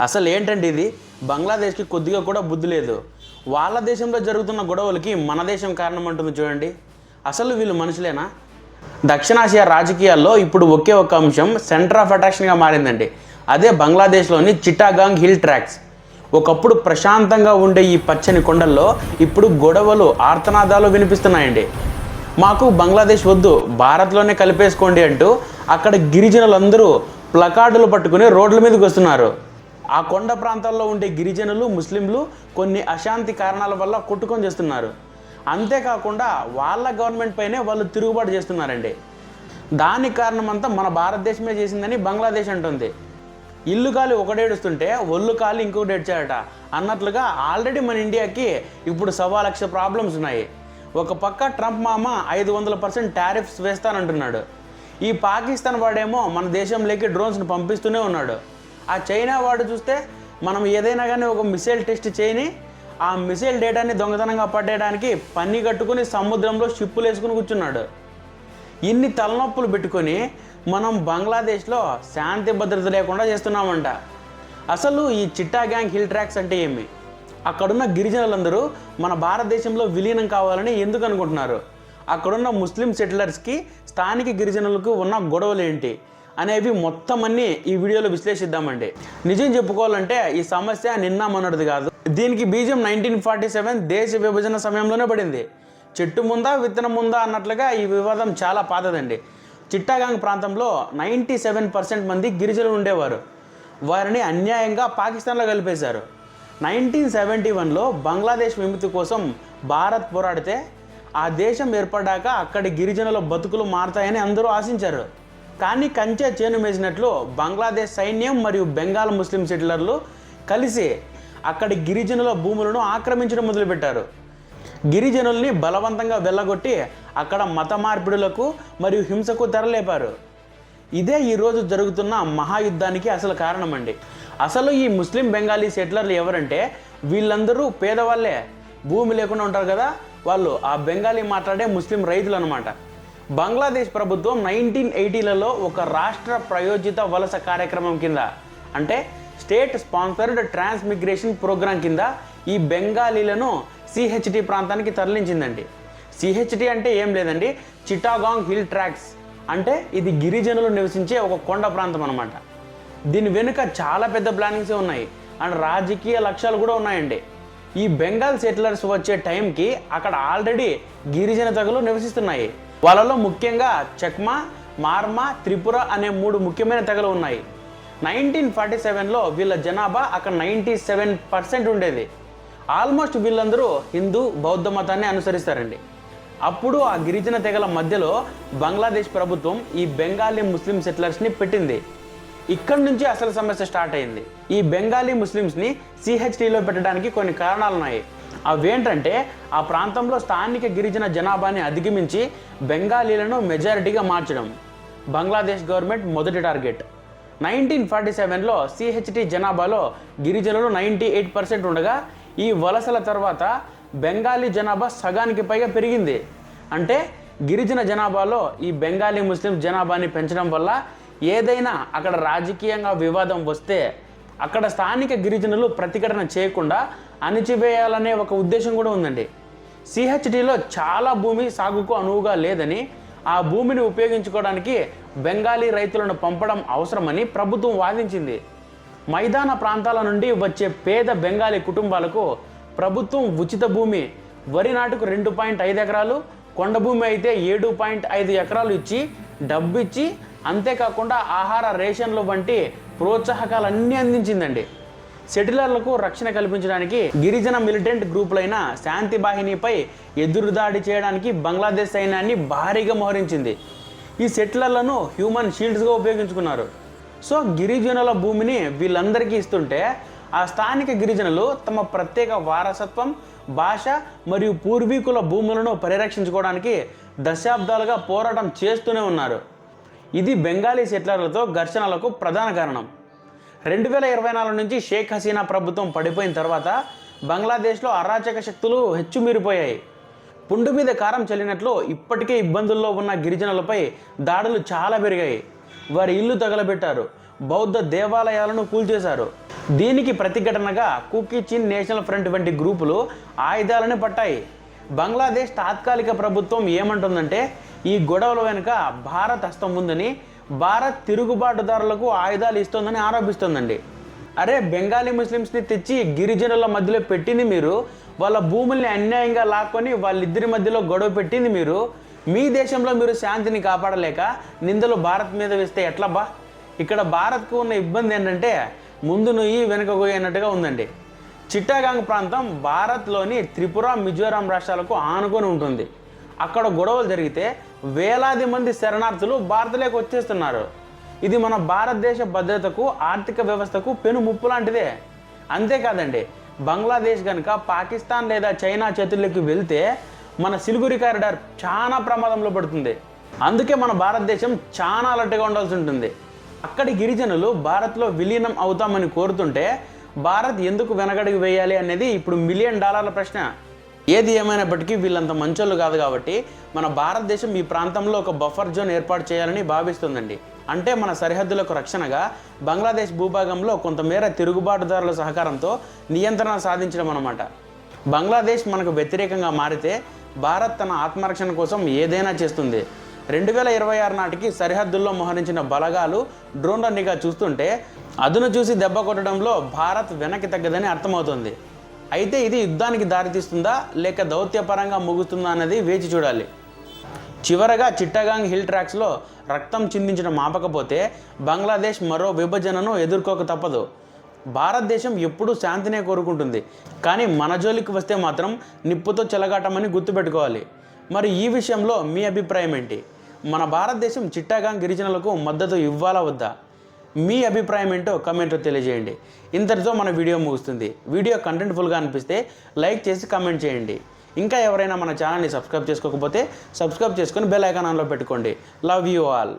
అసలు ఏంటంటే ఇది బంగ్లాదేశ్కి కొద్దిగా కూడా బుద్ధి లేదు. వాళ్ళ దేశంలో జరుగుతున్న గొడవలకి మన దేశం కారణం అంటుంది చూడండి. అసలు వీళ్ళు మనుషులేనా? దక్షిణాసియా రాజకీయాల్లో ఇప్పుడు ఒకే ఒక అంశం సెంటర్ ఆఫ్ అట్రాక్షన్గా మారిందండి. అదే బంగ్లాదేశ్లోని చిటాగాంగ్ హిల్ ట్రాక్స్. ఒకప్పుడు ప్రశాంతంగా ఉండే ఈ పచ్చని కొండల్లో ఇప్పుడు గొడవలు, ఆర్తనాదాలు వినిపిస్తున్నాయండి. మాకు బంగ్లాదేశ్ వద్దు, భారత్లోనే కలిపేసుకోండి అంటూ అక్కడ గిరిజనులందరూ ప్లకార్డులు పట్టుకుని రోడ్ల మీదకి వస్తున్నారు. ఆ కొండ ప్రాంతాల్లో ఉండే గిరిజనులు, ముస్లింలు కొన్ని అశాంతి కారణాల వల్ల కొట్టుకొని చేస్తున్నారు. అంతేకాకుండా వాళ్ళ గవర్నమెంట్ పైనే వాళ్ళు తిరుగుబాటు చేస్తున్నారండి. దానికి కారణమంతా మన భారతదేశమే చేసిందని బంగ్లాదేశ్ అంటుంది. ఇల్లు కాలి ఒకడేడుస్తుంటే ఒళ్ళు కాలి ఇంకొకటి ఏడ్చాడట అన్నట్లుగా ఆల్రెడీ మన ఇండియాకి ఇప్పుడు 1,00,000 ప్రాబ్లమ్స్ ఉన్నాయి. ఒక పక్క ట్రంప్ మామ 500% టారిఫ్స్ వేస్తానంటున్నాడు. ఈ పాకిస్తాన్ వాడేమో మన దేశంలోకి డ్రోన్స్ని పంపిస్తూనే ఉన్నాడు. ఆ చైనా వాడు చూస్తే మనం ఏదైనా కానీ ఒక మిసైల్ టెస్ట్ చేయని ఆ మిసైల్ డేటాని దొంగతనంగా పట్టేయడానికి పన్ని కట్టుకుని సముద్రంలో షిప్పులు వేసుకుని కూర్చున్నాడు. ఇన్ని తలనొప్పులు పెట్టుకొని మనం బంగ్లాదేశ్లో శాంతి భద్రత లేకుండా చేస్తున్నామంట. అసలు ఈ చిట్టాగాంగ్ హిల్ ట్రాక్స్ అంటే ఏమి? అక్కడున్న గిరిజనులందరూ మన భారతదేశంలో విలీనం కావాలని ఎందుకు అనుకుంటున్నారు? అక్కడున్న ముస్లిం సెటిలర్స్కి స్థానిక గిరిజనులకు ఉన్న గొడవలు ఏంటి అనేవి మొత్తం అన్నీ ఈ వీడియోలో విశ్లేషిద్దామండి. నిజం చెప్పుకోవాలంటే ఈ సమస్య నిన్న మొన్నటిది కాదు. దీనికి బీజం 1947 దేశ విభజన సమయంలోనే పడింది. చెట్టు ముందా విత్తనం ముందా అన్నట్లుగా ఈ వివాదం చాలా పాతదండి. చిట్టాగాంగ్ ప్రాంతంలో 97% మంది గిరిజనులు ఉండేవారు. వారిని అన్యాయంగా పాకిస్తాన్లో కలిపేశారు. 1971లో బంగ్లాదేశ్ విముక్తి కోసం భారత్ పోరాడితే ఆ దేశం ఏర్పడ్డాక అక్కడి గిరిజనుల బతుకులు మారతాయని అందరూ ఆశించారు. కానీ కంచె చేను మేసినట్లు బంగ్లాదేశ్ సైన్యం మరియు బెంగాల్ ముస్లిం సెటిలర్లు కలిసి అక్కడి గిరిజనుల భూములను ఆక్రమించడం మొదలుపెట్టారు. గిరిజనుల్ని బలవంతంగా వెళ్ళగొట్టి అక్కడ మత మార్పిడులకు మరియు హింసకు తెరలేపారు. ఇదే ఈరోజు జరుగుతున్న మహాయుద్ధానికి అసలు కారణమండి. అసలు ఈ ముస్లిం బెంగాలీ సెటిలర్లు ఎవరంటే వీళ్ళందరూ పేదవాళ్ళే. భూమి లేకుండా ఉంటారు కదా, వాళ్ళు ఆ బెంగాలీ మాట్లాడే ముస్లిం రైతులు అనమాట. బంగ్లాదేశ్ ప్రభుత్వం 1980లలో ఒక రాష్ట్ర ప్రయోజిత వలస కార్యక్రమం కింద, అంటే స్టేట్ స్పాన్సర్డ్ ట్రాన్స్మిగ్రేషన్ ప్రోగ్రాం కింద ఈ బెంగాలీలను సిహెచ్టి ప్రాంతానికి తరలించిందండి. సిహెచ్టి అంటే ఏం లేదండి, చిటాగాంగ్ హిల్ ట్రాక్స్. అంటే ఇది గిరిజనులు నివసించే ఒక కొండ ప్రాంతం అనమాట. దీని వెనుక చాలా పెద్ద ప్లానింగ్సే ఉన్నాయి అండ్ రాజకీయ లక్ష్యాలు కూడా ఉన్నాయండి. ఈ బెంగాల్ సెటిలర్స్ వచ్చే టైంకి అక్కడ ఆల్రెడీ గిరిజన తెగలు నివసిస్తున్నాయి. వాళ్ళలో ముఖ్యంగా చక్మా, మార్మా, త్రిపుర అనే 3 ముఖ్యమైన తెగలు ఉన్నాయి. 1947లో వీళ్ళ జనాభా అక్కడ 97% ఉండేది. ఆల్మోస్ట్ వీళ్ళందరూ హిందూ, బౌద్ధ మతాన్ని అనుసరిస్తారండి. అప్పుడు ఆ గిరిజన తెగల మధ్యలో బంగ్లాదేశ్ ప్రభుత్వం ఈ బెంగాలీ ముస్లిం సెటిలర్స్ని పెట్టింది. ఇక్కడి నుంచి అసలు సమస్య స్టార్ట్ అయింది. ఈ బెంగాలీ ముస్లిమ్స్ని సిహెచ్టిలో పెట్టడానికి కొన్ని కారణాలు ఉన్నాయి. అవేంటంటే ఆ ప్రాంతంలో స్థానిక గిరిజన జనాభాని అధిగమించి బెంగాలీలను మెజారిటీగా మార్చడం బంగ్లాదేశ్ గవర్నమెంట్ మొదటి టార్గెట్. 1947లో సిహెచ్టి జనాభాలో గిరిజనులు 98% ఉండగా ఈ వలసల తర్వాత బెంగాలీ జనాభా సగానికి పైగా పెరిగింది. అంటే గిరిజన జనాభాలో ఈ బెంగాలీ ముస్లిం జనాభాని పెంచడం వల్ల ఏదైనా అక్కడ రాజకీయంగా వివాదం వస్తే అక్కడ స్థానిక గిరిజనులు ప్రతిఘటన చేయకుండా అణిచివేయాలనే ఒక ఉద్దేశం కూడా ఉందండి. సిహెచ్డిలో చాలా భూమి సాగుకు అనువుగా లేదని, ఆ భూమిని ఉపయోగించుకోవడానికి బెంగాలీ రైతులను పంపడం అవసరమని ప్రభుత్వం వాదించింది. మైదాన ప్రాంతాల నుండి వచ్చే పేద బెంగాలీ కుటుంబాలకు ప్రభుత్వం ఉచిత భూమి, వరి నాటుకు 2.5 ఎకరాలు, కొండ భూమి అయితే 7.5 ఎకరాలు ఇచ్చి డబ్బు ఇచ్చి, అంతేకాకుండా ఆహార రేషన్లు వంటి ప్రోత్సాహకాలన్నీ అందించిందండి. సెటిలర్లకు రక్షణ కల్పించడానికి గిరిజన మిలిటెంట్ గ్రూపులైన శాంతి బాహినీపై ఎదురుదాడి చేయడానికి బంగ్లాదేశ్ సైన్యాన్ని భారీగా మోహరించింది. ఈ సెటిలర్లను హ్యూమన్ షీల్డ్స్గా ఉపయోగించుకున్నారు. సో గిరిజనుల భూమిని వీళ్ళందరికీ ఇస్తుంటే ఆ స్థానిక గిరిజనులు తమ ప్రత్యేక వారసత్వం, భాష మరియు పూర్వీకుల భూములను పరిరక్షించుకోవడానికి దశాబ్దాలుగా పోరాటం చేస్తూనే ఉన్నారు. ఇది బెంగాలీ సెటిలర్లతో ఘర్షణలకు ప్రధాన కారణం. 2024 నుంచి షేక్ హసీనా ప్రభుత్వం పడిపోయిన తర్వాత బంగ్లాదేశ్లో అరాచక శక్తులు హెచ్చుమీరిపోయాయి. పుండు మీద కారం చల్లినట్లు ఇప్పటికే ఇబ్బందుల్లో ఉన్న గిరిజనులపై దాడులు చాలా పెరిగాయి. వారి ఇల్లు తగలబెట్టారు, బౌద్ధ దేవాలయాలను కూల్చేశారు. దీనికి ప్రతిఘటనగా కుకీ చిన్ నేషనల్ ఫ్రంట్ వంటి గ్రూపులు ఆయుధాలను పట్టాయి. బంగ్లాదేశ్ తాత్కాలిక ప్రభుత్వం ఏమంటుందంటే ఈ గొడవల వెనుక భారత్ హస్తం ఉందని, భారత్ తిరుగుబాటుదారులకు ఆయుధాలు ఇస్తోందని ఆరోపిస్తోందండి. అరే, బెంగాలీ ముస్లిమ్స్ని తెచ్చి గిరిజనుల మధ్యలో పెట్టింది మీరు, వాళ్ళ భూముల్ని అన్యాయంగా లాక్కొని వాళ్ళిద్దరి మధ్యలో గొడవ పెట్టింది మీరు. మీ దేశంలో మీరు శాంతిని కాపాడలేక నిందలు భారత్ మీద వేస్తే ఎట్లబ్బా? ఇక్కడ భారత్కు ఉన్న ఇబ్బంది ఏంటంటే ముందు నుయ్యి వెనుక పోయినట్టుగా ఉందండి. చిట్టాగాంగ్ ప్రాంతం భారత్లోని త్రిపుర, మిజోరాం రాష్ట్రాలకు ఆనుకొని ఉంటుంది. అక్కడ గొడవలు జరిగితే వేలాది మంది శరణార్థులు భారత్లోకి వచ్చేస్తున్నారు. ఇది మన భారతదేశ భద్రతకు, ఆర్థిక వ్యవస్థకు పెను ముప్పు లాంటిదే. అంతేకాదండి, బంగ్లాదేశ్ కనుక పాకిస్తాన్ లేదా చైనా చేతుల్లోకి వెళ్తే మన సిలిగురి కారిడార్ చాలా ప్రమాదంలో పడుతుంది. అందుకే మన భారతదేశం చాలా అలర్ట్గా ఉండాల్సి ఉంటుంది. అక్కడి గిరిజనులు భారత్లో విలీనం అవుతామని కోరుతుంటే భారత్ ఎందుకు వెనకడుగు వేయాలి అనేది ఇప్పుడు $1 మిలియన్ ప్రశ్న. ఏది ఏమైనప్పటికీ వీళ్ళంత మంచోళ్ళు కాదు కాబట్టి మన భారతదేశం ఈ ప్రాంతంలో ఒక బఫర్ జోన్ ఏర్పాటు చేయాలని భావిస్తుందండి. అంటే మన సరిహద్దులకు రక్షణగా బంగ్లాదేశ్ భూభాగంలో కొంతమేర తిరుగుబాటుదారుల సహకారంతో నియంత్రణ సాధించడం అన్నమాట. బంగ్లాదేశ్ మనకు వ్యతిరేకంగా మారితే భారత్ తన ఆత్మరక్షణ కోసం ఏదైనా చేస్తుంది. 2026 నాటికి సరిహద్దుల్లో మోహరించిన బలగాలు, డ్రోన్ల నిఘా చూస్తుంటే అదును చూసి దెబ్బ కొట్టడంలో భారత్ వెనక్కి తగ్గదని అర్థమవుతుంది. అయితే ఇది యుద్ధానికి దారితీస్తుందా లేక దౌత్యపరంగా ముగుస్తుందా అన్నది వేచి చూడాలి. చివరగా చిట్టగాంగ్ హిల్ ట్రాక్స్లో రక్తం చిందించడం ఆపకపోతే బంగ్లాదేశ్ మరో విభజనను ఎదుర్కోక తప్పదు. భారతదేశం ఎప్పుడూ శాంతినే కోరుకుంటుంది, కానీ మన జోలికి వస్తే మాత్రం నిప్పుతో చెలగాటమని గుర్తుపెట్టుకోవాలి. మరి ఈ విషయంలో మీ అభిప్రాయం ఏంటి? మన భారతదేశం చిట్టాగాంగ్ గిరిజనులకు మద్దతు ఇవ్వాలా వద్దా? మీ అభిప్రాయం ఏంటో కమెంట్లో తెలియజేయండి. ఇంతటితో మన వీడియో ముగుస్తుంది. వీడియో కంటెంట్ఫుల్గా అనిపిస్తే లైక్ చేసి కమెంట్ చేయండి. ఇంకా ఎవరైనా మన ఛానల్ని సబ్స్క్రైబ్ చేసుకోకపోతే సబ్స్క్రైబ్ చేసుకొని బెల్ ఐకాన్ ఆన్లో పెట్టుకోండి. Love you all.